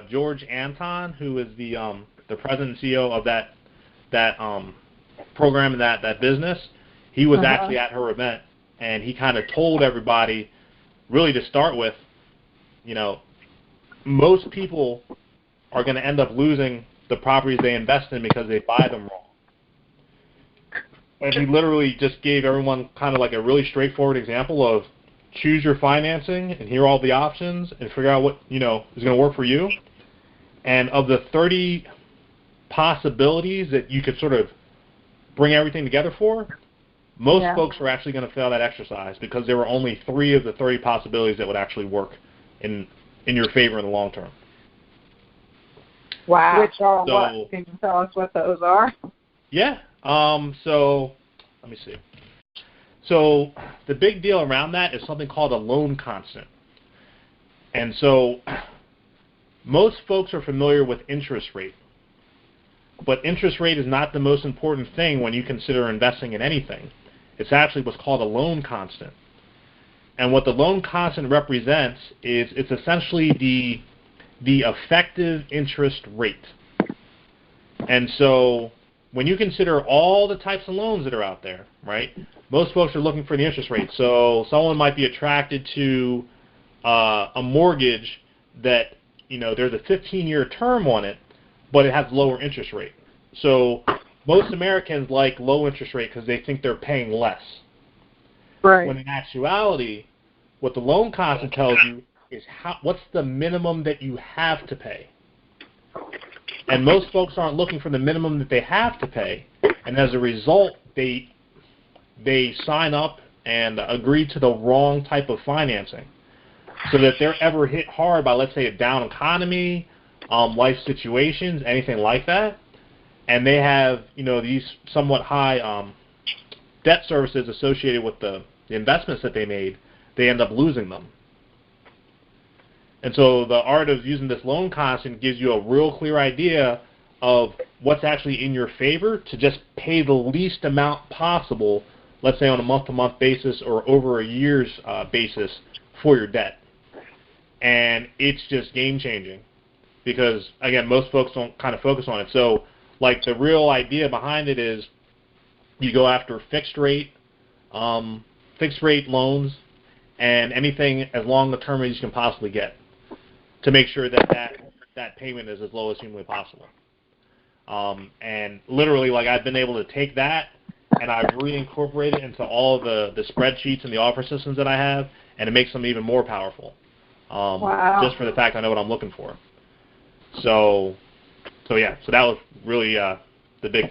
George Antone, who is the president and CEO of that program and that business. He was actually at her event, and he kind of told everybody, really to start with, most people are going to end up losing the properties they invest in because they buy them wrong. And he literally just gave everyone kind of like a really straightforward example of choose your financing and here are all the options and figure out what, is going to work for you. And of the 30 possibilities that you could sort of bring everything together for, most folks are actually going to fail that exercise because there were only 3 of the 30 possibilities that would actually work in your favor in the long term. Wow. Which are what? Can you tell us what those are? Yeah. So let me see. So the big deal around that is something called a loan constant. And so most folks are familiar with interest rate. But interest rate is not the most important thing when you consider investing in anything. It's actually what's called a loan constant. And what the loan constant represents is it's essentially the effective interest rate. And so when you consider all the types of loans that are out there, right, most folks are looking for the interest rate. So someone might be attracted to a mortgage that, there's a 15-year term on it, but it has lower interest rate. So most Americans like low interest rate because they think they're paying less. Right. When in actuality, what the loan constant tells you is what's the minimum that you have to pay. And most folks aren't looking for the minimum that they have to pay, and as a result, they sign up and agree to the wrong type of financing, so that they're ever hit hard by, let's say, a down economy, life situations, anything like that, and they have these somewhat high debt services associated with the investments that they made, they end up losing them. And so the art of using this loan constant gives you a real clear idea of what's actually in your favor to just pay the least amount possible, let's say on a month-to-month basis or over a year's basis for your debt. And it's just game-changing because, again, most folks don't kind of focus on it. So, like, the real idea behind it is you go after fixed-rate loans and anything as long a term as you can possibly get, to make sure that payment is as low as humanly possible. And literally, like, I've been able to take that and I've reincorporated it into all the spreadsheets and the offer systems that I have, and it makes them even more powerful. Wow. Just for the fact I know what I'm looking for. So that was really the big thing.